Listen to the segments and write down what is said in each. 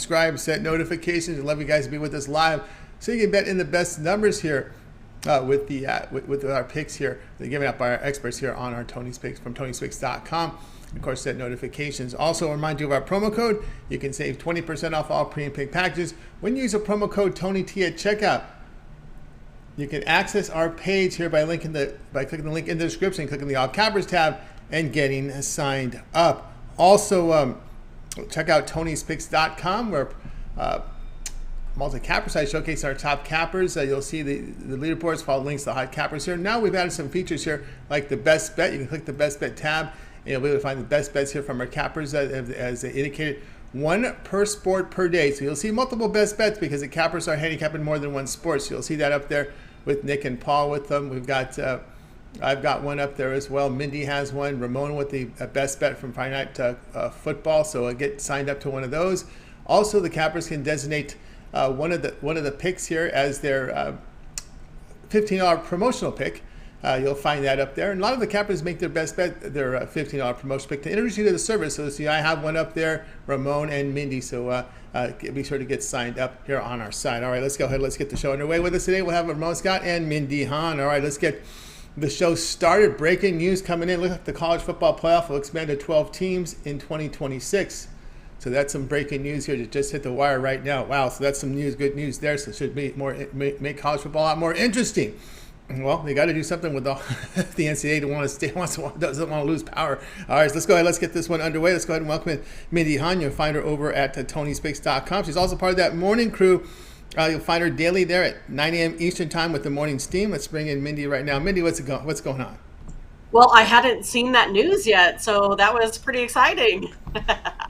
subscribe, set notifications. I'd love you guys to be with us live so you can bet in the best numbers here with our picks here. They're given up by our experts here on our Tony's Picks from Tony'sPicks.com. Of course, set notifications. Also, remind you of our promo code. You can save 20% off all pre and pick packages when you use a promo code TonyT at checkout. You can access our page here by clicking the link in the description, clicking the All Cappers tab, and getting signed up. Also, check out Tony'sPicks.com, where multi-capper site showcase our top cappers. You'll see the leaderboards, follow links to the hot cappers here. Now we've added some features here like the best bet. You can click the best bet tab and you'll be able to find the best bets here from our cappers as indicated. One per sport per day. So you'll see multiple best bets because the cappers are handicapping more than one sport. So you'll see that up there with Nick and Paul with them. We've got I've got one up there as well. Mindy has one. Ramon with the best bet from Friday Night Football. So get signed up to one of those. Also, the cappers can designate one of the picks here as their $15 promotional pick. You'll find that up there. And a lot of the cappers make their best bet, their $15 promotional pick to introduce you to the service. So see, I have one up there, Ramon and Mindy. So be sure to get signed up here on our side. All right, let's go ahead. Let's get the show underway. With us today, we'll have Ramon Scott and Mindy Han. All right, let's get the show started. Breaking news coming in. Look at the college football playoff will expand to 12 teams in 2026. So that's some breaking news here that just hit the wire right now. Wow, so that's some news, good news there. So it should be make college football a lot more interesting. Well, they got to do something with the NCAA doesn't want to lose power. All right, so let's go ahead. Let's get this one underway. Let's go ahead and welcome in Mindy Han. You'll find her over at Tony'sPicks.com. She's also part of that morning crew. You'll find her daily there at 9 a.m. Eastern time with the morning steam. Let's bring in Mindy right now. Mindy, what's going on? Well, I hadn't seen that news yet, so that was pretty exciting.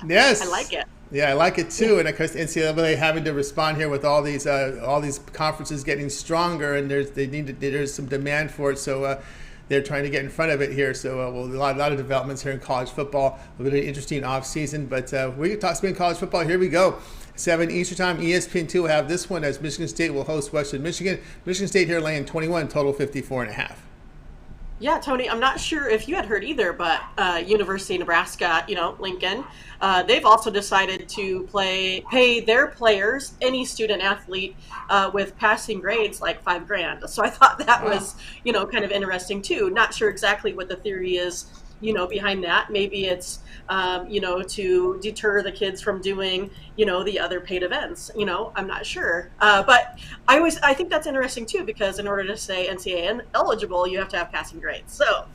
Yes, I like it. Yeah, I like it too. And of course, NCAA having to respond here with all these conferences getting stronger, and there's some demand for it. So they're trying to get in front of it here. So a lot of developments here in college football. A really interesting off season, but we can talk about college football. Here we go. 7 Eastern time. ESPN2 will have this one as Michigan State will host Western Michigan. Michigan State here laying 21, total 54.5. Yeah, Tony, I'm not sure if you had heard either, but University of Nebraska, Lincoln, they've also decided to pay their players, any student athlete, with passing grades like $5,000. So I thought that was, kind of interesting too. Not sure exactly what the theory is, behind that. Maybe it's, to deter the kids from doing, the other paid events. I'm not sure. But I think that's interesting too, because in order to stay NCAA eligible, you have to have passing grades. So,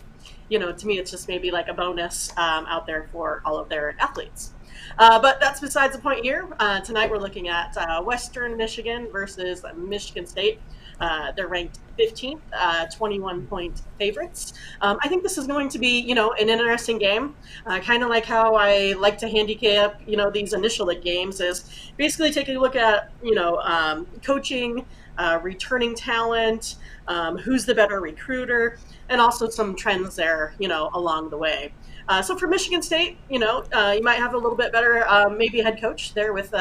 to me, it's just maybe like a bonus out there for all of their athletes. But that's besides the point here. Tonight we're looking at Western Michigan versus Michigan State. They're ranked 15th, 21-point favorites. I think this is going to be, an interesting game. Kind of like how I like to handicap, these initial league games is basically taking a look at, coaching, returning talent, who's the better recruiter, and also some trends there, along the way. So for Michigan State, you might have a little bit better, maybe head coach there with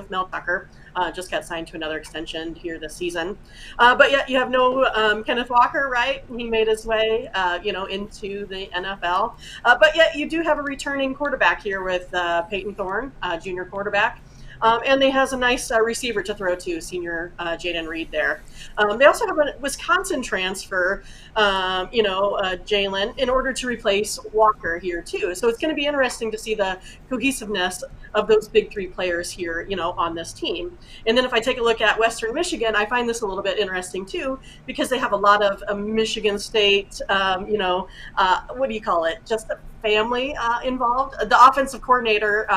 Mel Tucker. Just got signed to another extension here this season. But yet you have no Kenneth Walker, right? He made his way, into the NFL. But yet you do have a returning quarterback here with Peyton Thorne, junior quarterback. And they has a nice receiver to throw to, senior Jaden Reed there. They also have a Wisconsin transfer, Jalen, in order to replace Walker here too. So it's going to be interesting to see the cohesiveness of those big three players here, on this team. And then if I take a look at Western Michigan, I find this a little bit interesting too, because they have a lot of Michigan State, what do you call it? Just a family involved. The offensive coordinator,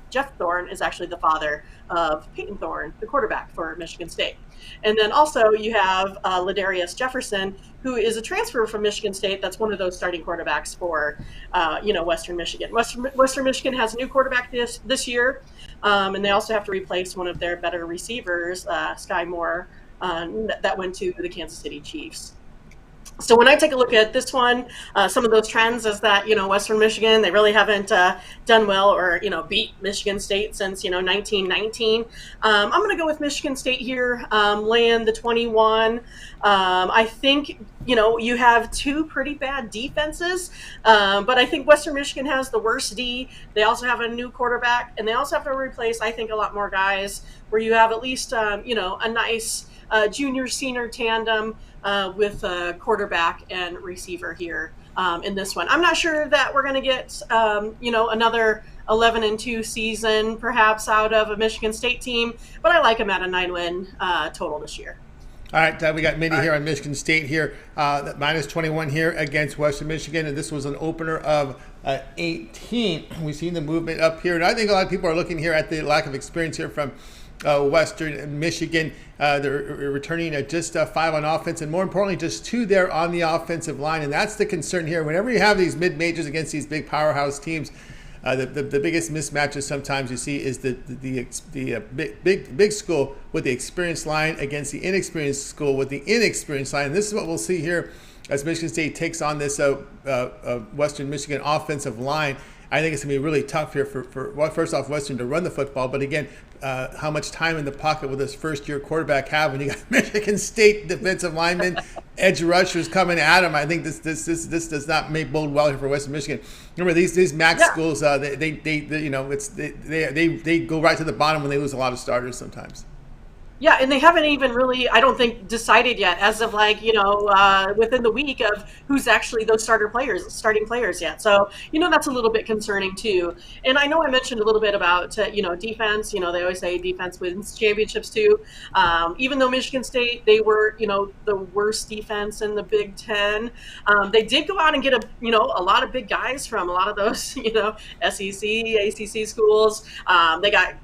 Jeff Thorne, is actually the father of Peyton Thorne, the quarterback for Michigan State. And then also you have Ladarius Jefferson, who is a transfer from Michigan State. That's one of those starting quarterbacks for, Western Michigan. Western Michigan has a new quarterback this year, and they also have to replace one of their better receivers, Sky Moore, that went to the Kansas City Chiefs. So when I take a look at this one, some of those trends is that Western Michigan, they really haven't done well or beat Michigan State since 1919. I'm going to go with Michigan State here, laying the 21. I think you have two pretty bad defenses, but I think Western Michigan has the worst D. They also have a new quarterback, and they also have to replace, I think, a lot more guys. Where you have at least a nice junior senior tandem with a quarterback and receiver here in this one. I'm not sure that we're going to get another 11-2 season perhaps out of a Michigan State team, but I like them at a 9-win total this year. All right, we got Mindy here on Michigan State here, minus 21 here against Western Michigan, and this was an opener of 18. We've seen the movement up here, and I think a lot of people are looking here at the lack of experience here from Western Michigan. They're returning just 5 on offense, and more importantly, just 2 there on the offensive line, and that's the concern here. Whenever you have these mid-majors against these big powerhouse teams, the biggest mismatches sometimes you see is the big school with the experienced line against the inexperienced school with the inexperienced line. And this is what we'll see here as Michigan State takes on this Western Michigan offensive line. I think it's going to be really tough here for well, first off, Western to run the football, but again, how much time in the pocket will this first-year quarterback have when you got Michigan State defensive linemen, edge rushers coming at him? I think this does not make bode well here for Western Michigan. Remember, these MAC schools, they go right to the bottom when they lose a lot of starters sometimes. Yeah, and they haven't even really, I don't think, decided yet as of within the week of who's actually those starting players yet. So, that's a little bit concerning too. And I know I mentioned a little bit about, defense. They always say defense wins championships too. Even though Michigan State, they were, the worst defense in the Big Ten, they did go out and get a lot of big guys from a lot of those, SEC, ACC schools. They got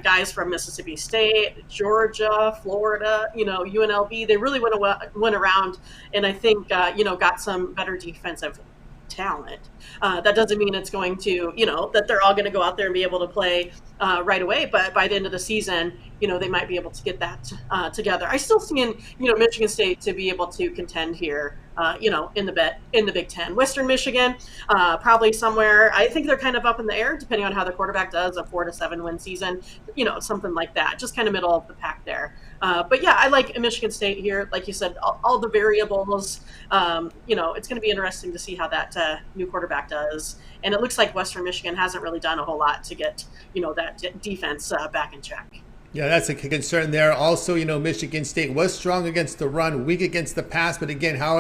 guys from Mississippi State, Georgia, Florida, UNLV. They really went around and I think, got some better defensive talent. That doesn't mean it's going to, that they're all going to go out there and be able to play right away. But by the end of the season, they might be able to get that together. I still see Michigan State to be able to contend here, in the Big Ten. Western Michigan, probably somewhere. I think they're kind of up in the air, depending on how the quarterback does. A 4 to 7 win season, something like that. Just kind of middle of the pack there. But yeah, I like Michigan State here. Like you said, all the variables. It's going to be interesting to see how that new quarterback does. And it looks like Western Michigan hasn't really done a whole lot to get that defense back in check. Yeah, that's a concern there. Also, Michigan State was strong against the run, weak against the pass. But again, how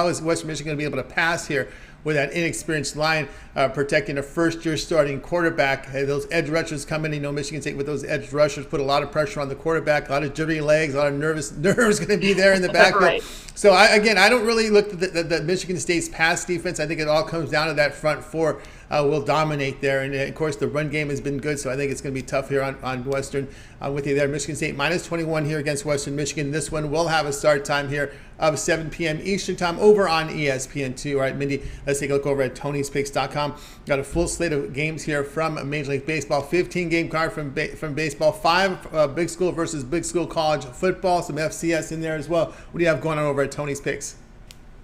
is Western Michigan going to be able to pass here with that inexperienced line protecting a first-year starting quarterback? Hey, those edge rushers come in. Michigan State with those edge rushers put a lot of pressure on the quarterback, a lot of jittery legs, a lot of nerves going to be there in the backfield. Right. So, I don't really look at the Michigan State's pass defense. I think it all comes down to that front four will dominate there. And, of course, the run game has been good, so I think it's going to be tough here on Western. With you there. Michigan State minus 21 here against Western Michigan. This one will have a start time here of 7 p.m. Eastern time over on ESPN2. All right, Mindy, let's take a look over at Tony'sPicks.com. Got a full slate of games here from Major League Baseball. 15-game card from baseball. 5 big school versus big school college football. Some FCS in there as well. What do you have going on over at Tony's Picks?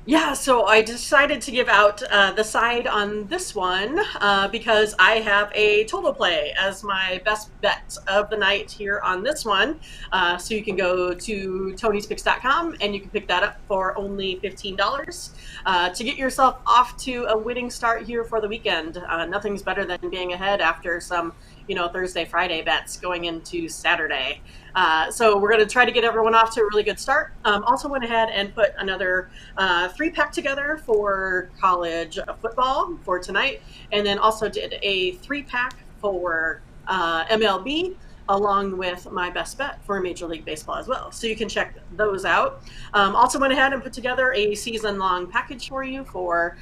Yeah, so I decided to give out the side on this one because I have a total play as my best bet of the night here on this one. So you can go to Tony'sPicks.com and you can pick that up for only $15 to get yourself off to a winning start here for the weekend. Nothing's better than being ahead after some Thursday, Friday bets going into Saturday. So we're going to try to get everyone off to a really good start. Also went ahead and put another 3-pack together for college football for tonight. And then also did a 3-pack for MLB along with my best bet for Major League Baseball as well. So you can check those out. Also went ahead and put together a season-long package for you for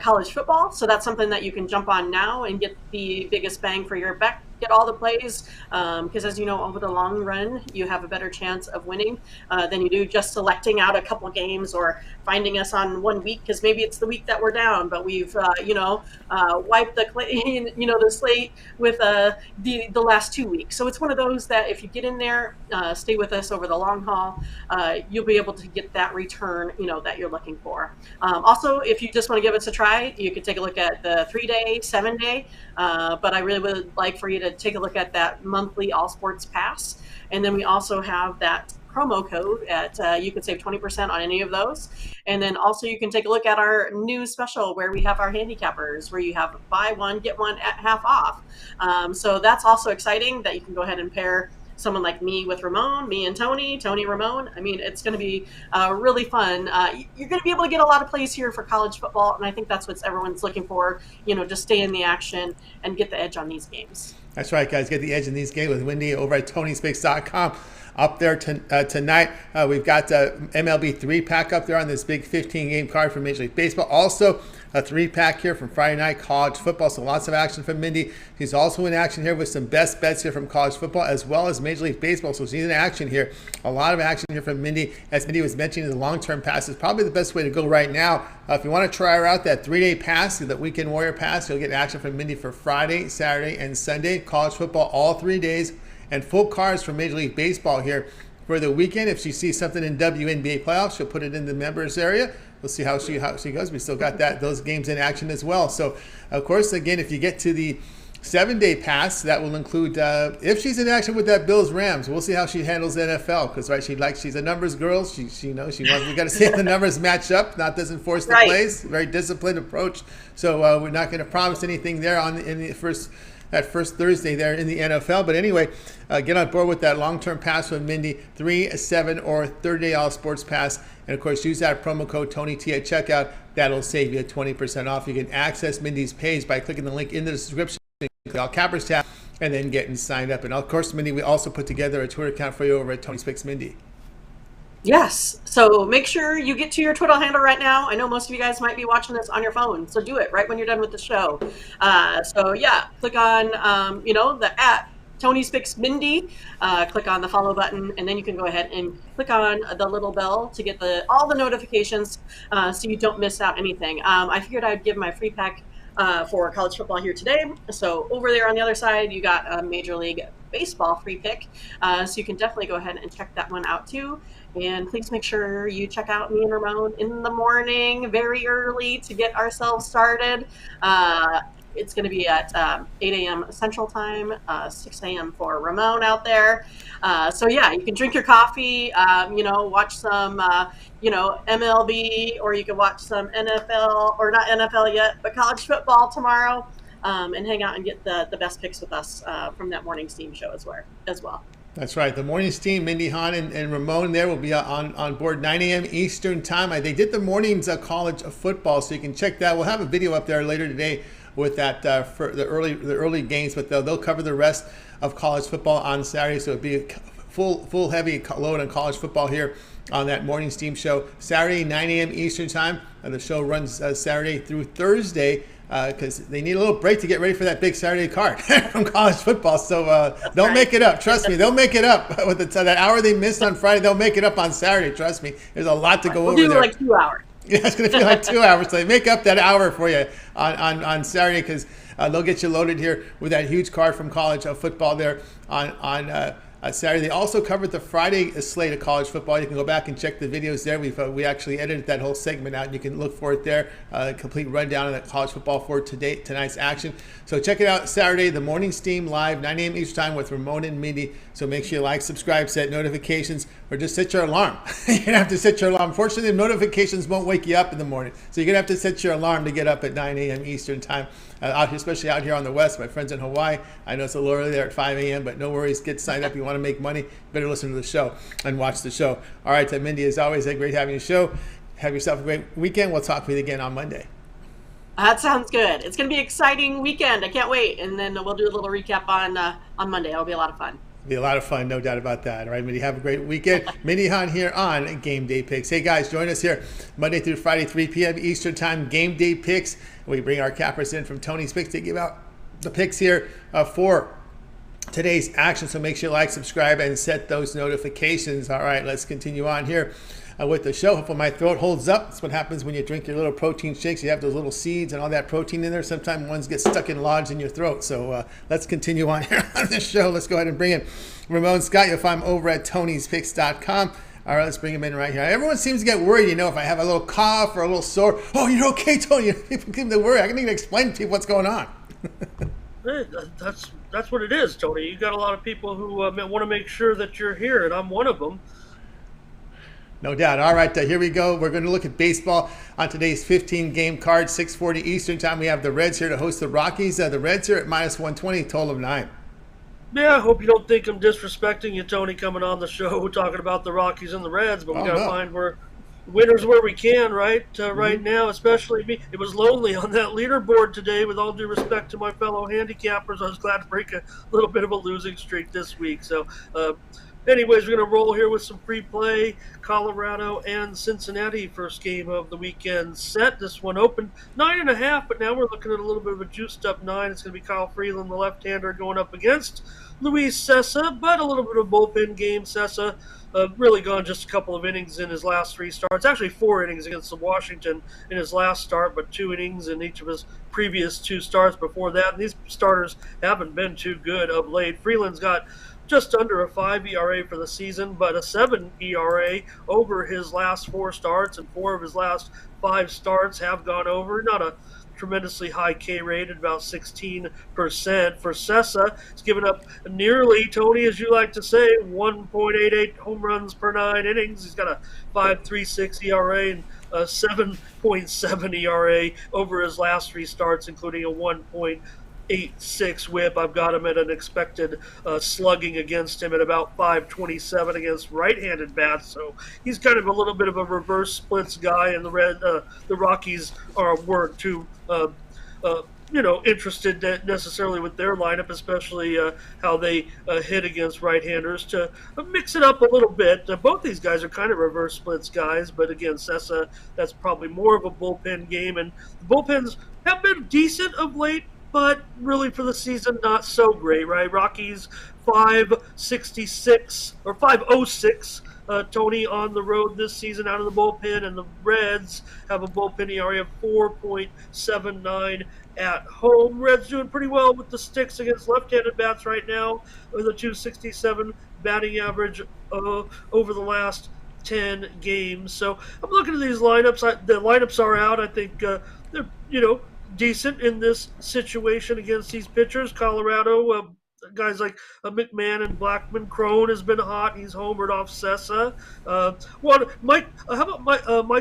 college football. So that's something that you can jump on now and get the biggest bang for your buck get all the plays, because as you know, over the long run, you have a better chance of winning than you do just selecting out a couple games or finding us on one week, because maybe it's the week that we're down, but we've wiped the slate with the last 2 weeks. So it's one of those that if you get in there, stay with us over the long haul, you'll be able to get that return that you're looking for. Also, if you just want to give us a try, you could take a look at the 3-day, 7-day, but I really would like for you to take a look at that monthly All Sports Pass. And then we also have that promo code at you can save 20% on any of those. And then also you can take a look at our new special where we have our handicappers, where you have buy one get one at half off. So that's also exciting that you can go ahead and pair someone like me with Ramon, me and Tony, Ramon. I mean, it's going to be really fun. You're going to be able to get a lot of plays here for college football, and I think that's what everyone's looking for, just stay in the action and get the edge on these games. That's right, guys. Get the edge in these games with Mindy over at TonySpeaks.com. Up there tonight, we've got MLB 3-pack up there on this big 15-game card for Major League Baseball. Also, a 3-pack here from Friday night college football. So lots of action from Mindy. She's also in action here with some best bets here from college football as well as Major League Baseball. So she's in action here. A lot of action here from Mindy. As Mindy was mentioning, the long-term pass is probably the best way to go right now. If you want to try her out, that 3-day pass, that Weekend Warrior pass, you'll get action from Mindy for Friday, Saturday, and Sunday. College football all 3 days. And full cards for Major League Baseball here for the weekend. If she sees something in WNBA playoffs, she'll put it in the members area. We'll see how she goes. We still got those games in action as well. So, of course, again, if you get to the 7-day pass, that will include if she's in action with that Bills Rams. We'll see how she handles the NFL because she's a numbers girl. We got to see if the numbers match up. Doesn't force the plays. Very disciplined approach. So we're not going to promise anything there in the first Thursday there in the NFL. But anyway, get on board with that long-term pass with Mindy, 3, 7, or 30-day All Sports Pass. And, of course, use that promo code TonyT at checkout. That'll save you 20% off. You can access Mindy's page by clicking the link in the description, the All Cappers tab, and then getting signed up. And, of course, Mindy, we also put together a Twitter account for you over at Tony Speaks Mindy. Yes. So make sure you get to your Twitter handle right now. I know most of you guys might be watching this on your phone, so do it right when you're done with the show. Click on, the @ Tony Speaks Mindy. Click on the follow button, and then you can go ahead and click on the little bell to get all the notifications so you don't miss out anything. I figured I'd give my free pack for college football here today. So over there on the other side, you got a Major League Baseball free pick. So you can definitely go ahead and check that one out too. And please make sure you check out me and Ramon in the morning, very early, to get ourselves started. It's going to be at 8 a.m. Central Time, 6 a.m. for Ramon out there. You can drink your coffee, watch some, MLB, or you can watch some NFL, or not NFL yet, but college football tomorrow, and hang out and get the best picks with us from that morning's team show as well. That's right. The morning's team, Mindy, Han, and Ramon there will be on board 9 a.m. Eastern Time. They did the morning's college football, so you can check that. We'll have a video up there later today with that for the early games, but they'll cover the rest of college football on Saturday. So it'll be a full heavy load on college football here on that morning's team show. Saturday, 9 a.m. Eastern Time. The show runs Saturday through Thursday, because they need a little break to get ready for that big Saturday card from college football. So they'll make it up. Trust me, they'll make it up. With that hour they missed on Friday, they'll make it up on Saturday. Trust me. There's a lot to go over there. We'll do like 2 hours. Yeah, it's going to feel like 2 hours. So they make up that hour for you on Saturday, because they'll get you loaded here with that huge card from college football there on Saturday. They also covered the Friday slate of college football. You can go back and check the videos there. We actually edited that whole segment out, and you can look for it there. Complete rundown of the college football for tonight's action. So check it out Saturday, the morning steam live, 9 a.m. each time with Ramon and Mindy. So make sure you like, subscribe, set notifications, or just set your alarm. You're going to have to set your alarm. Unfortunately, the notifications won't wake you up in the morning. So you're going to have to set your alarm to get up at 9 a.m. Eastern Time. Especially out here on the West, my friends in Hawaii. I know it's a little early there at 5 a.m., but no worries. Get signed up. You want to make money, better listen to the show and watch the show. All right, Mindy, as always, great having you show. Have yourself a great weekend. We'll talk with you again on Monday. That sounds good. It's going to be an exciting weekend. I can't wait. And then we'll do a little recap on Monday. It'll be a lot of fun. Be a lot of fun, no doubt about that. All right, Mindy, have a great weekend. Mindy Han here on Game Day Picks. Hey, guys, join us here Monday through Friday, 3 p.m. Eastern Time, Game Day Picks. We bring our cappers in from Tony's Picks to give out the picks here for today's action. So make sure you like, subscribe, and set those notifications. All right, let's continue on here with the show. Hopefully my throat holds up. That's what happens when you drink your little protein shakes. You have those little seeds and all that protein in there. Sometimes ones get stuck and lodged in your throat. So let's continue on here on this show. Let's go ahead and bring in Ramon Scott. You'll find him over at Tony'sPicks.com. All right, let's bring him in right here. Everyone seems to get worried, if I have a little cough or a little sore. Oh, you're okay, Tony. People seem to worry. I can't even explain to people what's going on. Hey, that's what it is, Tony. You got a lot of people who want to make sure that you're here, and I'm one of them. No doubt. All right, here we go. We're going to look at baseball on today's 15-game card, 6:40 Eastern time. We have the Reds here to host the Rockies. The Reds here at -120, total of 9. Yeah, I hope you don't think I'm disrespecting you, Tony, coming on the show talking about the Rockies and the Reds, but we got to find winners where we can, right? Right now, especially me. It was lonely on that leaderboard today, with all due respect to my fellow handicappers. I was glad to break a little bit of a losing streak this week. So, anyways, we're going to roll here with some free play. Colorado and Cincinnati, first game of the weekend set. This one opened 9.5, but now we're looking at a little bit of a juiced up 9. It's going to be Kyle Freeland, the left-hander, going up against Luis Cessa, but a little bit of bullpen game. Cessa really gone just a couple of innings in his last 3 starts. Actually 4 innings against the Washington in his last start, but 2 innings in each of his previous 2 starts before that. And these starters haven't been too good of late. Freeland's got just under a 5 ERA for the season, but a 7 ERA over his last 4 starts, and 4 of his last 5 starts have gone over. Not a tremendously high K rate at about 16%. For Cessa, he's given up nearly, Tony, as you like to say, 1.88 home runs per 9 innings. He's got a 5.36 ERA and a 7.7 ERA over his last 3 starts, including a 1.86 whip. I've got him at an expected slugging against him at about 5.27 against right-handed bats. So he's kind of a little bit of a reverse splits guy, and the Rockies weren't too interested necessarily with their lineup, especially how they hit against right-handers, to mix it up a little bit. Both these guys are kind of reverse splits guys, but again, Cessa, that's probably more of a bullpen game, and the bullpens have been decent of late, but really for the season, not so great, right? Rockies 5.66 or 5.06. Tony, on the road this season out of the bullpen, and the Reds have a bullpen ERA of 4.79 at home. Reds doing pretty well with the sticks against left-handed bats right now, with a 267 batting average over the last 10 games. So I'm looking at these lineups. The lineups are out. I think they're decent in this situation against these pitchers. Colorado, guys like McMahon and Blackman. Crone has been hot. He's homered off Cessa. How about Mike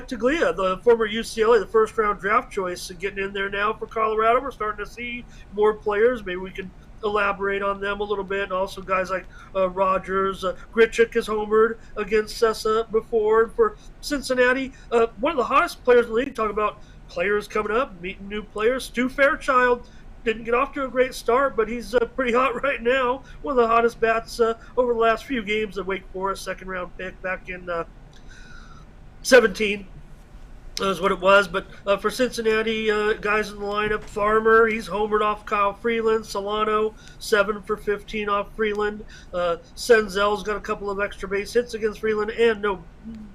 Taglia, the former UCLA, the first-round draft choice, getting in there now for Colorado? We're starting to see more players. Maybe we can elaborate on them a little bit. And also guys like Rogers. Grichuk has homered against Cessa before. And for Cincinnati, one of the hottest players in the league, talking about players coming up, meeting new players. Stu Fairchild didn't get off to a great start, but he's pretty hot right now. One of the hottest bats over the last few games at Wake Forest, second-round pick back in 17. Is what it was. But for Cincinnati, guys in the lineup, Farmer, he's homered off Kyle Freeland. Solano, 7 for 15 off Freeland. Senzel's got a couple of extra base hits against Freeland, and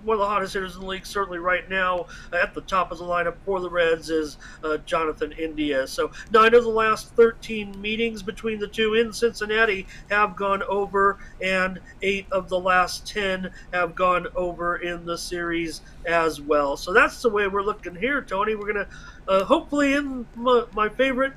one of the hottest hitters in the league, certainly right now, at the top of the lineup for the Reds is Jonathan India. So 9 of the last 13 meetings between the two in Cincinnati have gone over, and 8 of the last 10 have gone over in the series as well. So that's the way we're looking here, Tony. We're going to, hopefully in my favorite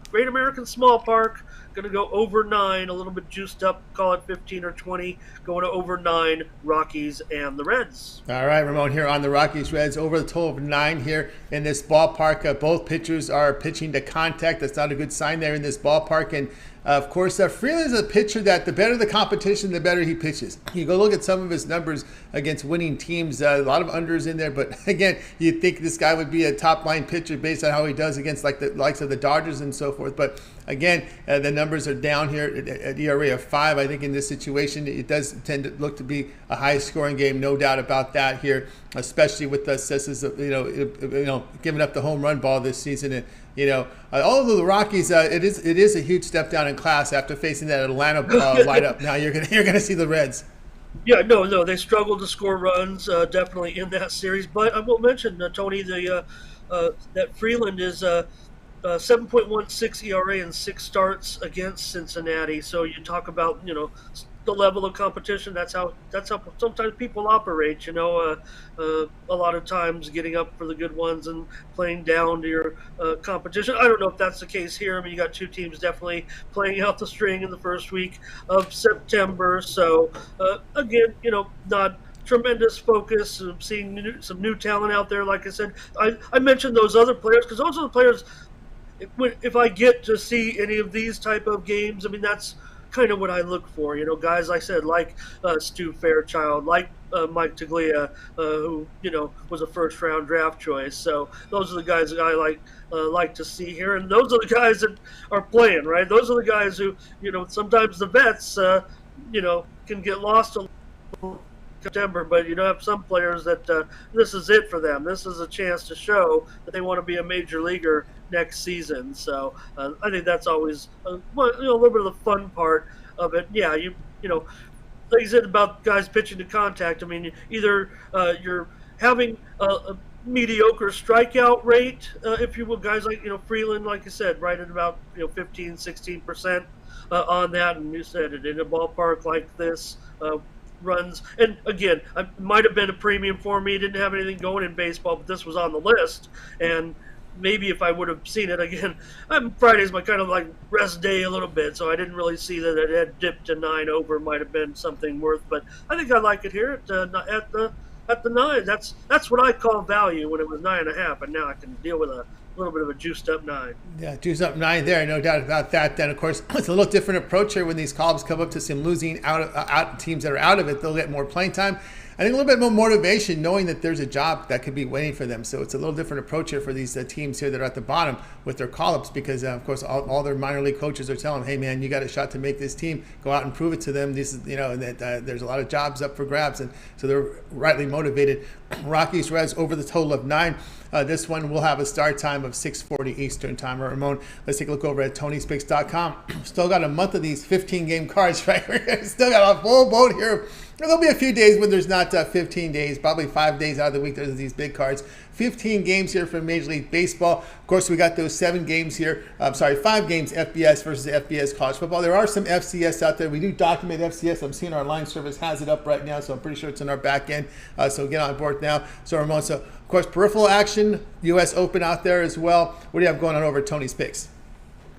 Great American Small Park, going to go over 9, a little bit juiced up, call it 15 or 20, going to over 9, Rockies and the Reds. All right, Ramon, here on the Rockies Reds, over the total of 9 here in this ballpark. Both pitchers are pitching to contact. That's not a good sign there in this ballpark. And of course, Freeland is a pitcher that the better the competition, the better he pitches. You go look at some of his numbers against winning teams, a lot of unders in there. But again, you'd think this guy would be a top-line pitcher based on how he does against like the likes of the Dodgers and so forth. But again, the numbers are down here at ERA of 5. I think in this situation, it does tend to look to be a high-scoring game, no doubt about that here, especially with the Cesses, giving up the home run ball this season. And although the Rockies, it is a huge step down in class after facing that Atlanta lineup. Now you're gonna see the Reds. Yeah, no, they struggled to score runs, definitely in that series. But I will mention, Tony, that Freeland is 7.16 ERA and 6 starts against Cincinnati. So you talk about the level of competition. That's how sometimes people operate. A lot of times getting up for the good ones and playing down to your competition. I don't know if that's the case here. I mean, you got two teams definitely playing out the string in the first week of September. So again, not tremendous focus of seeing some new talent out there. Like I said, I mentioned those other players because those are the players. If I get to see any of these type of games, I mean, that's kind of what I look for. Guys, like I said, like Stu Fairchild, like Mike Taglia, who was a first-round draft choice. So those are the guys that I like to see here, and those are the guys that are playing, right? Those are the guys who sometimes the vets can get lost a little September, but have some players that this is it for them. This is a chance to show that they want to be a major leaguer next season. So I think that's always a little bit of the fun part of it. Yeah, like you said about guys pitching to contact. I mean, either you're having a mediocre strikeout rate, if you will, guys like Freeland, like you said, right at about 15-16% on that, and you said it in a ballpark like this. Runs, and again, it might have been a premium for me. Didn't have anything going in baseball, but this was on the list, and maybe if I would have seen it again, Friday's my kind of like rest day a little bit, so I didn't really see that it had dipped to 9 over. Might have been something worth, but I think I like it here at the 9. That's what I call value when it was 9.5, and now I can deal with a little bit of a juiced up 9. Yeah, juiced up 9 there, no doubt about that. Then, of course, it's a little different approach here when these columns come up to some losing out teams that are out of it. They'll get more playing time. I think a little bit more motivation knowing that there's a job that could be waiting for them. So it's a little different approach here for these teams here that are at the bottom with their call-ups because, of course, all their minor league coaches are telling them, hey, man, you got a shot to make this team. Go out and prove it to them. This is, and that there's a lot of jobs up for grabs. And so they're rightly motivated. Rockies Reds over the total of 9. This one will have a start time of 6:40 Eastern time. Ramon, let's take a look over at TonySpicks.com. Still got a month of these 15-game cards, right? Still got a full boat here. There'll be a few days when there's not 15 days, probably 5 days out of the week. There's these big cards. 15 games here from Major League Baseball. Of course, we got those 7 games here. 5 games FBS versus FBS college football. There are some FCS out there. We do document FCS. I'm seeing our line service has it up right now, so I'm pretty sure it's in our back end. So get on board now. So Ramon, of course, peripheral action, U.S. Open out there as well. What do you have going on over at Tony's Picks?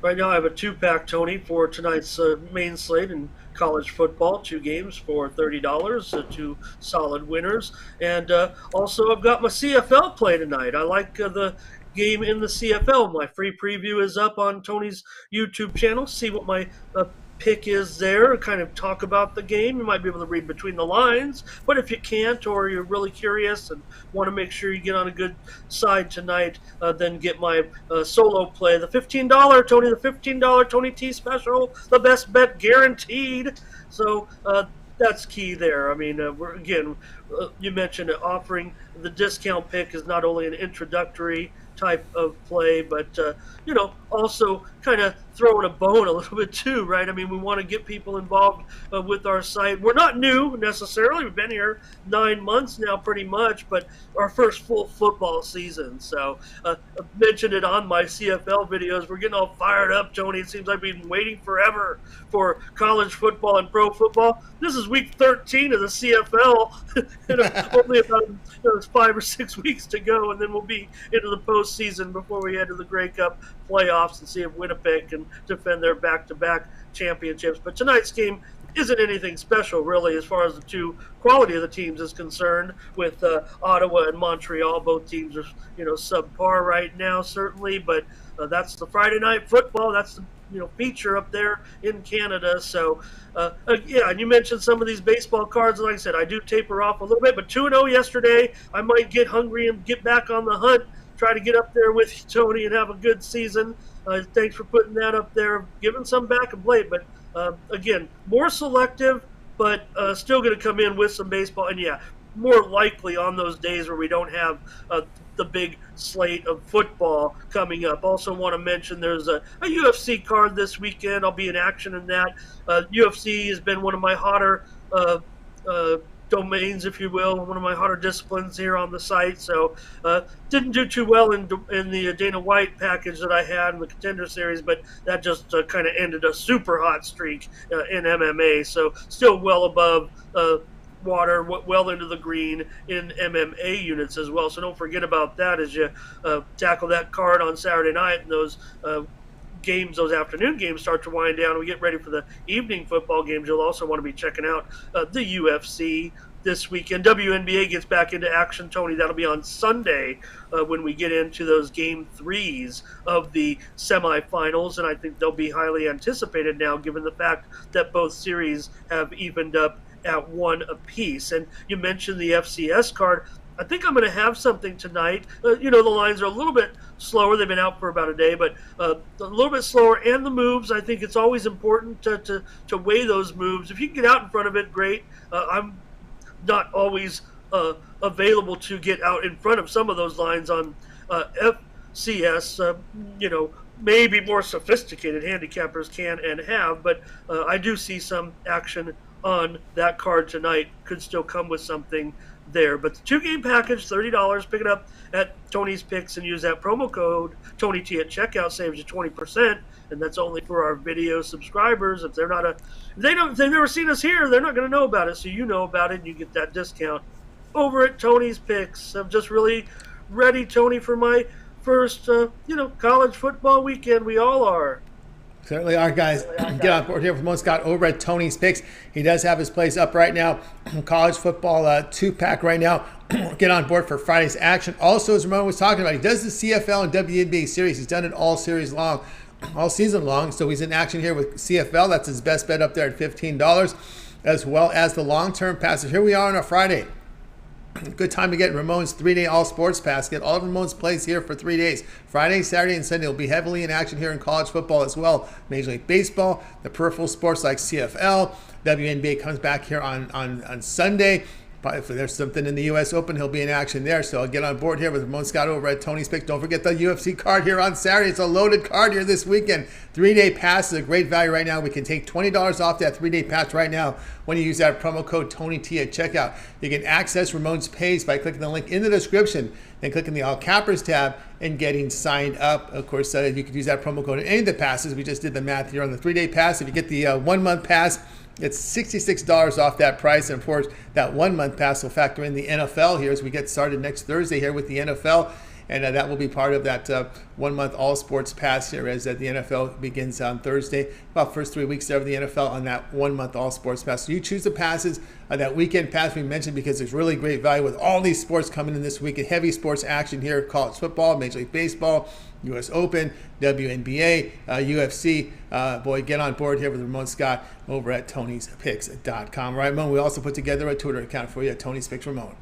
Right now I have a 2-pack, Tony, for tonight's main slate in college football. 2 games for $30, 2 solid winners. And also I've got my CFL play tonight. I like the game in the CFL. My free preview is up on Tony's YouTube channel. See what my pick is there, kind of talk about the game. You might be able to read between the lines, but if you can't or you're really curious and want to make sure you get on a good side tonight, then get my solo play, the $15 Tony, the $15 Tony T special, the best bet guaranteed. So that's key there. I mean, you mentioned offering the discount pick is not only an introductory type of play, but also kind of throwing a bone a little bit too, right? I mean, we want to get people involved with our site. We're not new necessarily. We've been here 9 months now pretty much, but our first full football season. So I mentioned it on my CFL videos. We're getting all fired up, Tony. It seems like we've been waiting forever for college football and pro football. This is week 13 of the CFL. Only about 5 or 6 weeks to go, and then we'll be into the postseason before we head to the Grey Cup playoffs and see if Winnipeg can defend their back-to-back championships. But tonight's game isn't anything special, really, as far as the two quality of the teams is concerned, with Ottawa and Montreal. Both teams are, subpar right now, certainly, but that's the Friday night football. That's the feature up there in Canada. So, and you mentioned some of these baseball cards. Like I said, I do taper off a little bit, but 2-0 yesterday. I might get hungry and get back on the hunt, try to get up there with Tony and have a good season. Thanks for putting that up there. Giving some back of late, but again, more selective, but still going to come in with some baseball. And yeah, more likely on those days where we don't have the big slate of football coming up. Also want to mention there's a UFC card this weekend. I'll be in action in that. UFC has been one of my hotter domains, if you will, one of my hotter disciplines here on the site. So didn't do too well in the Dana White package that I had in the Contender Series, but that just kind of ended a super hot streak in MMA. So still well above water, well into the green in MMA units as well. So don't forget about that as you tackle that card on Saturday night, and those games, those afternoon games start to wind down. We get ready for the evening football games. You'll also want to be checking out the UFC this weekend. WNBA gets back into action, Tony. That'll be on Sunday when we get into those game threes of the semifinals, and I think they'll be highly anticipated now given the fact that both series have evened up at one apiece. And you mentioned the FCS card. I think I'm going to have something tonight. The lines are a little bit slower. They've been out for about a day, but a little bit slower. And the moves, I think it's always important to weigh those moves. If you can get out in front of it, great. I'm not always available to get out in front of some of those lines on FCS. Maybe more sophisticated handicappers can and have, but I do see some action on that card tonight. Could still come with something there. But the 2-game package, $30. Pick it up at Tony's Picks and use that promo code TonyT at checkout. Saves you 20%, and that's only for our video subscribers. If they're not they've never seen us here, they're not going to know about it. So you know about it, and you get that discount over at Tony's Picks. I'm just really ready, Tony, for my first college football weekend. We all are. Certainly are, guys. Get on board here with Ramon Scott over at Tony's Picks. He does have his place up right now. College football 2-pack right now. Get on board for Friday's action. Also, as Ramon was talking about, he does the CFL and WNBA series. He's done it all season long. So he's in action here with CFL. That's his best bet up there at $15, as well as the long-term passes. Here we are on a Friday. Good time to get Ramon's 3-day all sports pass. Get all of Ramon's plays here for 3 days. Friday, Saturday, and Sunday will be heavily in action here in college football as well. Major League Baseball, the peripheral sports like CFL. WNBA comes back here on Sunday. If there's something in the U.S. Open, he'll be in action there. So I'll get on board here with Ramon Scott over at Tony's Picks. Don't forget the UFC card here on Saturday. It's a loaded card here this weekend. 3-day pass is a great value right now. We can take $20 off that 3-day pass right now when you use that promo code TonyT at checkout. You can access Ramon's page by clicking the link in the description and clicking the All Cappers tab and getting signed up. Of course, you could use that promo code in any of the passes. We just did the math here on the 3-day pass. If you get the 1-month pass, it's $66 off that price. And of course, that 1-month pass will factor in the NFL here as we get started next Thursday here with the NFL. And that will be part of that 1-month all sports pass here as the NFL begins on Thursday. About first 3 weeks there of the NFL on that 1-month all sports pass. So you choose the passes. That weekend pass we mentioned because there's really great value with all these sports coming in this week. Heavy sports action here. College football, Major League Baseball, U.S. Open, WNBA, UFC. Boy, get on board here with Ramon Scott over at Tony'sPicks.com. Right, Ramon, we also put together a Twitter account for you at Tony's Picks Ramon.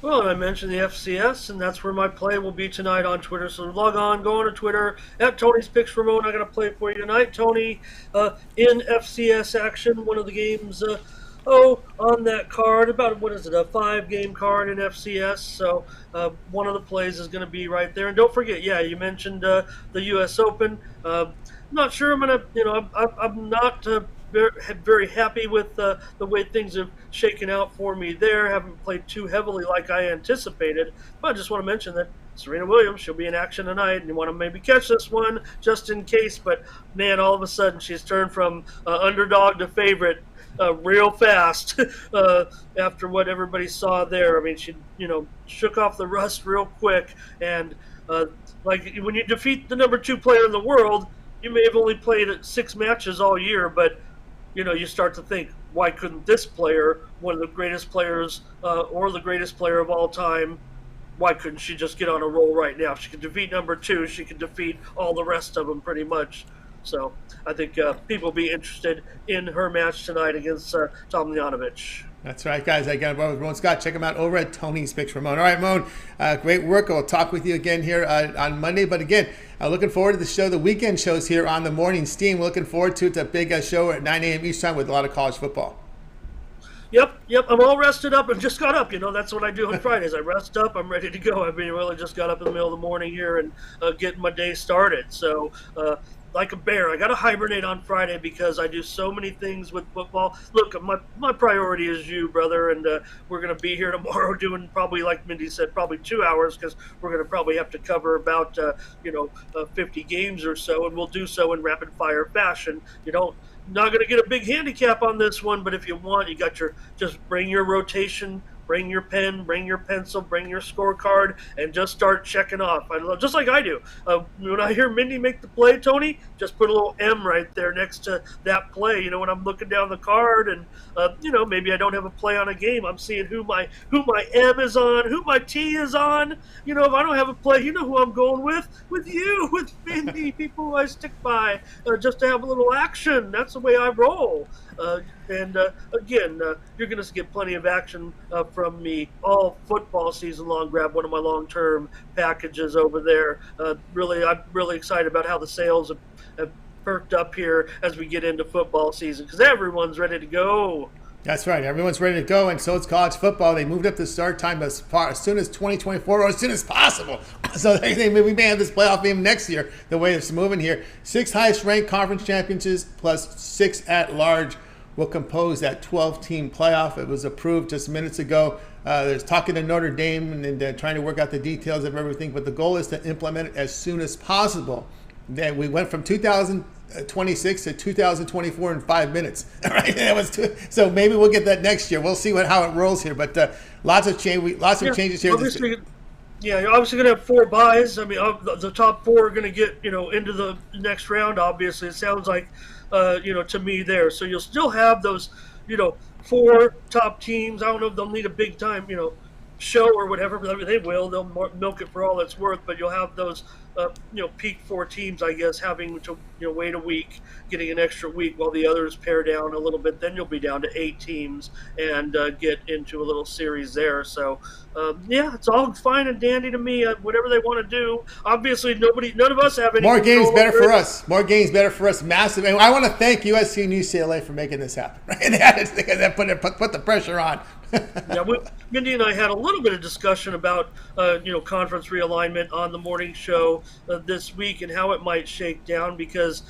Well, and I mentioned the FCS, and that's where my play will be tonight on Twitter. So log on, go on to Twitter, at Tony's Picks Ramon. I'm going to play for you tonight. Tony, in FCS action, one of the games, on that card, a 5-game card in FCS. So one of the plays is going to be right there. And don't forget, you mentioned the U.S. Open. I'm not sure I'm going to, I'm not very happy with the way things have shaken out for me there. Haven't played too heavily like I anticipated. But I just want to mention that Serena Williams, she'll be in action tonight, and you want to maybe catch this one just in case. But, man, all of a sudden she's turned from underdog to favorite real fast after what everybody saw there. I mean, she, shook off the rust real quick. And, like, when you defeat the number 2 player in the world, you may have only played 6 matches all year, but you start to think, why couldn't this player, one of the greatest players or the greatest player of all time, why couldn't she just get on a roll right now? If she could defeat number 2, she could defeat all the rest of them pretty much. So I think people will be interested in her match tonight against Tomljanovic. That's right, guys. I got Ramon Scott. Check him out over at Tony's Picks. Ramon. All right, Ramon. Great work. I'll talk with you again here on Monday. But again, looking forward to the show, the weekend shows here on the morning steam. Looking forward to it. It's a big show at 9 a.m. East time with a lot of college football. Yep. I'm all rested up and just got up. That's what I do on Fridays. I rest up. I'm ready to go. I really just got up in the middle of the morning here and getting my day started. So, like a bear, I got to hibernate on Friday because I do so many things with football. Look, my priority is you, brother, and we're going to be here tomorrow doing probably, like Mindy said, probably 2 hours because we're going to probably have to cover about 50 games or so, and we'll do so in rapid fire fashion. Not going to get a big handicap on this one, but if you want, just bring your rotation, bring your pen, bring your pencil, bring your scorecard, and just start checking off. Just like I do. When I hear Mindy make the play, Tony, just put a little M right there next to that play. When I'm looking down the card and maybe I don't have a play on a game, I'm seeing who my M is on, who my T is on. If I don't have a play, who I'm going with you, with Mindy, people who I stick by, just to have a little action. That's the way I roll. Again, you're going to get plenty of action from me all football season long. Grab one of my long-term packages over there. I'm really excited about how the sales have perked up here as we get into football season because everyone's ready to go. That's right. Everyone's ready to go, and so it's college football. They moved up the start time as soon as 2024 or as soon as possible. So we may have this playoff game next year, the way it's moving here. 6 highest-ranked conference championships plus 6 at-large will compose that 12-team playoff. It was approved just minutes ago. There's talking to Notre Dame and trying to work out the details of everything, but the goal is to implement it as soon as possible. Then we went from 2026 to 2024 in 5 minutes. All right, so maybe we'll get that next year. We'll see how it rolls here, but lots of changes here. Yeah, you're obviously going to have 4 buys. I mean, the top 4 are going to get into the next round. Obviously, it sounds like to me there. So you'll still have those 4 top teams. I don't know if they'll need a big time show or whatever, but they will. They'll milk it for all it's worth. But you'll have those peak 4 teams, I guess, having to wait a week, getting an extra week while the others pare down a little bit. Then you'll be down to 8 teams and get into a little series there. So it's all fine and dandy to me. Whatever they want to do. Obviously, none of us have any. More games better for us. More games better for us. Massive. And I want to thank USC and UCLA for making this happen. Right? That put the pressure on. Yeah, Mindy and I had a little bit of discussion about conference realignment on the morning show this week and how it might shake down because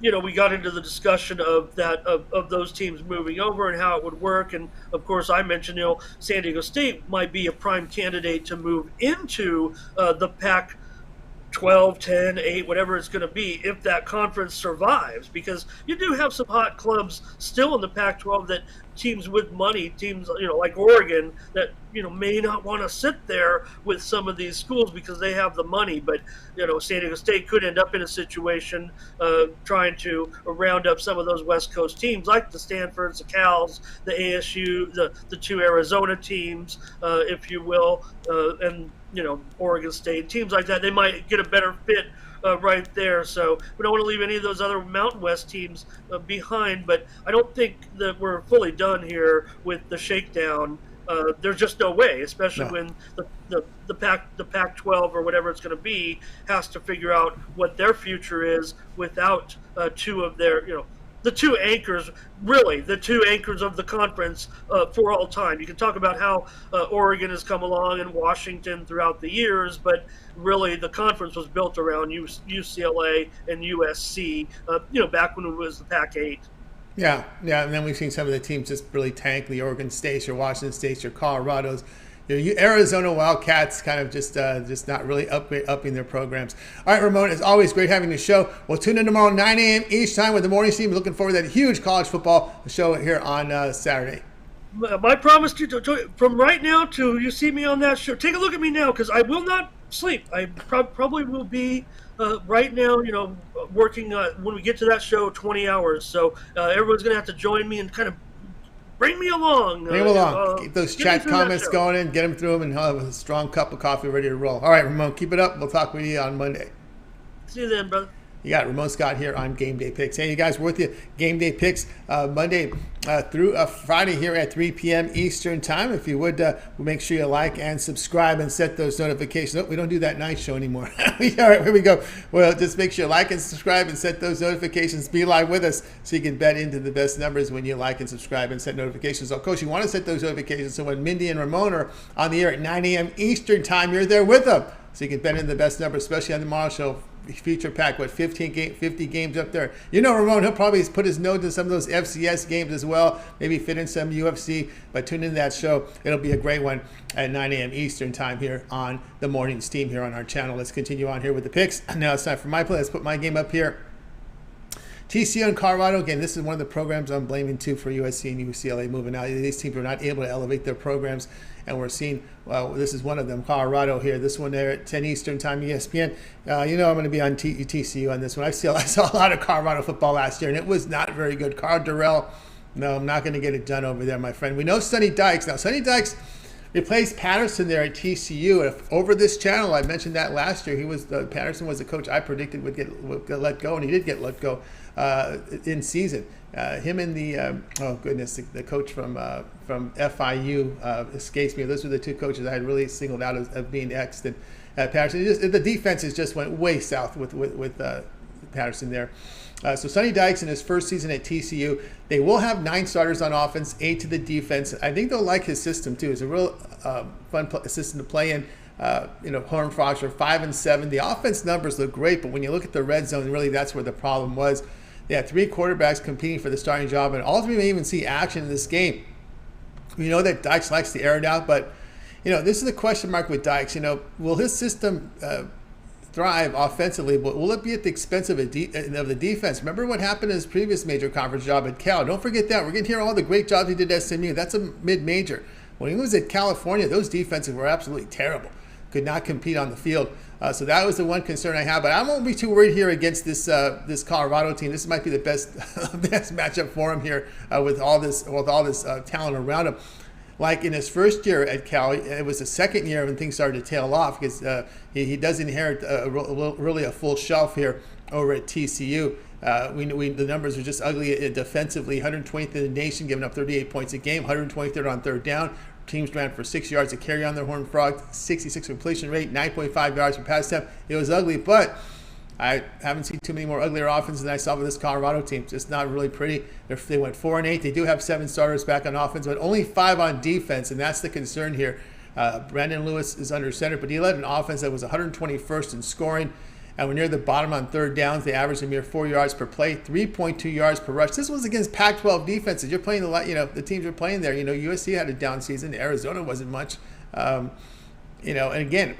we got into the discussion of that of those teams moving over and how it would work, and of course I mentioned San Diego State might be a prime candidate to move into the Pac 12, 10, 8, whatever it's going to be, if that conference survives, because you do have some hot clubs still in the Pac-12 that teams with money, teams like Oregon, that may not want to sit there with some of these schools because they have the money. But San Diego State could end up in a situation trying to round up some of those West Coast teams, like the Stanfords, the Cals, the ASU, the 2 Arizona teams, if you will, and Oregon State, teams like that. They might get a better fit right there. So we don't want to leave any of those other Mountain West teams behind, but I don't think that we're fully done here with the shakedown. There's just no way, especially when the Pac-12 or whatever it's going to be has to figure out what their future is without 2 of their, the 2 anchors, really, the 2 anchors of the conference for all time. You can talk about how Oregon has come along and Washington throughout the years, but really the conference was built around UCLA and USC, back when it was the Pac-8. Yeah, and then we've seen some of the teams just really tank, the Oregon States, your Washington States, your Colorados. Arizona Wildcats kind of just not really upping their programs. All right, Ramon, it's always great having the show. We'll tune in tomorrow 9 a.m. each time with the morning team. Looking forward to that huge college football show here on Saturday. My promise to you, from right now to you see me on that show, take a look at me now because I will not sleep. I probably will be right now, working when we get to that show 20 hours. So everyone's going to have to join me and kind of bring me along. Bring them along. Keep those chat comments going in, get them through them, and have a strong cup of coffee ready to roll. All right, Ramon, keep it up. We'll talk with you on Monday. See you then, brother. You got Ramon Scott here on Game Day Picks. Hey, you guys, we're with you. Game Day Picks Monday through Friday here at 3 p.m. Eastern Time. If you would, make sure you like and subscribe and set those notifications. Oh, we don't do that night show anymore. All right, here we go. Well, just make sure you like and subscribe and set those notifications. Be live with us so you can bet into the best numbers when you like and subscribe and set notifications. So, Coach, you want to set those notifications so when Mindy and Ramon are on the air at 9 a.m. Eastern Time, you're there with them. So you can bet in the best numbers, especially on the tomorrow show. Feature pack, 50 games up there. You know, Ramon, he'll probably put his nose in some of those FCS games as well, maybe fit in some UFC, but tune into that show. It'll be a great one at 9 a.m. Eastern Time here on the morning steam here on our channel. Let's continue on here with the picks. Now it's time for my play. Let's put my game up here. TCU and Colorado, again, this is one of the programs I'm blaming too for USC and UCLA moving out. These teams were not able to elevate their programs, and we're seeing, this is one of them, Colorado here. This one there at 10 Eastern Time, ESPN. You know I'm going to be on TCU on this one. I saw a lot of Colorado football last year, and it was not very good. Carl Durrell, no, I'm not going to get it done over there, my friend. We know Sonny Dykes. Now, Sonny Dykes replaced Patterson there at TCU. Over this channel, I mentioned that last year. Patterson was the coach I predicted would get let go, and he did get let go in season. Him and the coach from FIU escapes me. Those were the two coaches I had really singled out as being X'd. And Patterson, the defenses just went way south with Patterson there. So Sonny Dykes in his first season at TCU, they will have 9 starters on offense, 8 to the defense. I think they'll like his system too. It's a real fun system to play in. Horned Frogs are 5-7. The offense numbers look great, but when you look at the red zone, really that's where the problem was. They had 3 quarterbacks competing for the starting job, and all 3 may even see action in this game. We know that Dykes likes to air it out, but this is a question mark with Dykes. Will his system thrive offensively, but will it be at the expense of the defense? Remember what happened in his previous major conference job at Cal. Don't forget that. We're going to hear all the great jobs he did at SMU. That's a mid-major. When he was at California, those defenses were absolutely terrible. Could not compete on the field. So that was the one concern I have. But I won't be too worried here against this Colorado team. This might be the best matchup for him here with all this talent around him. Like in his first year at Cal, it was the second year when things started to tail off because he does inherit really a full shelf here over at TCU. The numbers are just ugly defensively. 120th in the nation, giving up 38 points a game, 123rd on third down. Teams ran for 6 yards to carry on their Horned Frogs, 66 completion rate, 9.5 yards per pass attempt. It was ugly, but I haven't seen too many more uglier offenses than I saw with this Colorado team. It's just not really pretty. They went 4-8. They do have 7 starters back on offense, but only 5 on defense, and that's the concern here. Brandon Lewis is under center, but he led an offense that was 121st in scoring, and we're near the bottom on third downs. They averaged a mere 4 yards per play, 3.2 yards per rush. This was against Pac-12 defenses. You're playing the teams you're playing there. USC had a down season. Arizona wasn't much. And again,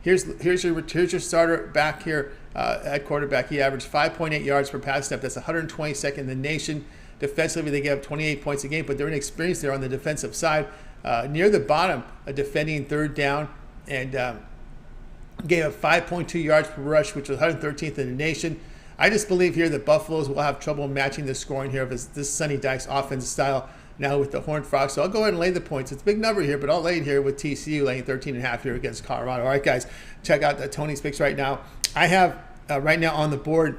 here's your starter back here at quarterback. He averaged 5.8 yards per pass attempt. That's 122nd in the nation. Defensively, they gave up 28 points a game, but they're inexperienced there on the defensive side. Near the bottom, defending third down, and gave up 5.2 yards per rush, which was 113th in the nation. I just believe here that Buffaloes will have trouble matching the scoring here of this Sonny Dykes offensive style now with the Horned Frogs. So I'll go ahead and lay the points. It's a big number here, but I'll lay it here with TCU laying 13.5 here against Colorado. All right, guys, check out Tony's picks right now. I have right now on the board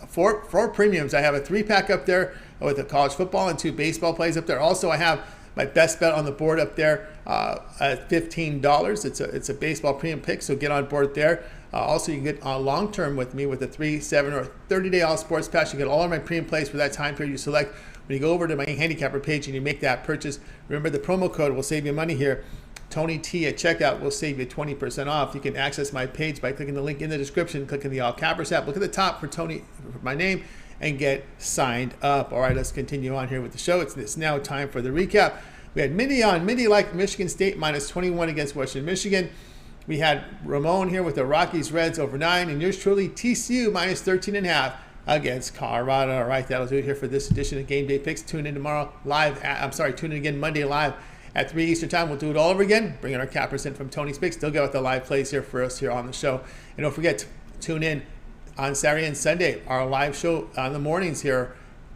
four premiums. I have a 3-pack up there with the college football and 2 baseball plays up there. Also, I have my best bet on the board up there at $15. It's a baseball premium pick, so get on board there. Also, you can get long term with me with a 3, 7, or 30-day all sports pass. You get all of my premium plays for that time period you select. When you go over to my handicapper page and you make that purchase, remember the promo code will save you money here. Tony T at checkout will save you 20% off. You can access my page by clicking the link in the description, clicking the All Cappers app. Look at the top for Tony, for my name, and get signed up. All right, let's continue on here with the show. It's now time for the recap. We had Mindy on. Mindy liked Michigan State minus 21 against Western Michigan. We had Ramon here with the Rockies Reds over 9, and yours truly TCU minus 13.5 against Colorado. All right, that'll do it here for this edition of Game Day Picks. Tune in tomorrow live. Tune in again Monday live at 3 Eastern Time. We'll do it all over again. Bringing our cappers in from Tony's Picks. Still got the live plays here for us here on the show. And don't forget to tune in on Saturday and Sunday. Our live show on the mornings here.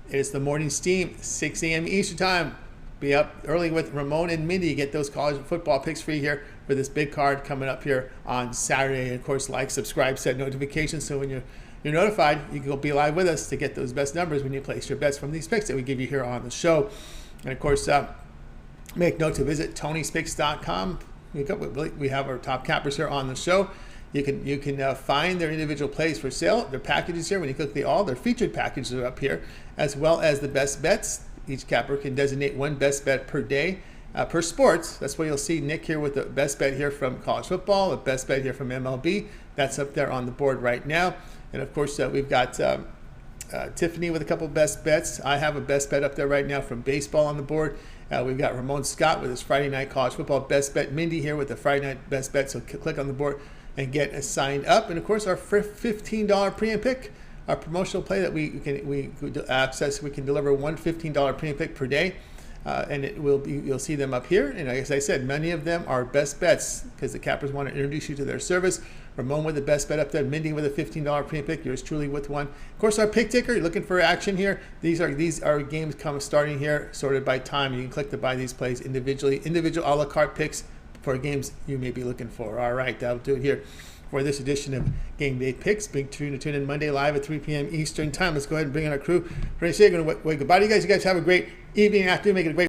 It's the morning steam, 6 a.m. Eastern Time. Be up early with Ramon and Mindy. Get those college football picks free here for this big card coming up here on Saturday. And of course, like, subscribe, set notifications so when you're notified, you can go be live with us to get those best numbers when you place your bets from these picks that we give you here on the show. And of course, make note to visit Tony'sPicks.com. We have our top cappers here on the show. You can find their individual plays for sale, their packages here. When you click their featured packages are up here, as well as the best bets. Each capper can designate one best bet per day, per sports. That's where you'll see Nick here with the best bet here from college football, the best bet here from MLB. That's up there on the board right now. And of course, we've got Tiffany with a couple of best bets. I have a best bet up there right now from baseball on the board. We've got Ramon Scott with his Friday night college football best bet. Mindy here with the Friday night best bet. So click on the board and get signed up. And of course, our $15 preamp pick, our promotional play that we can access. We can deliver one $15 preamp pick per day, and you'll see them up here. And as I said, many of them are best bets because the cappers want to introduce you to their service. Ramon with the best bet up there, Mindy with a $15 preamp pick, yours truly with one. Of course, our pick ticker, you're looking for action here. These are games starting here, sorted by time. You can click to buy these plays individually, individual a la carte picks for games you may be looking for. All right, that'll do it here for this edition of Game Day Picks. Big tune in Monday live at 3 p.m. Eastern Time. Let's go ahead and bring in our crew. We're going to say goodbye to you guys. You guys have a great evening and afternoon. Make it a great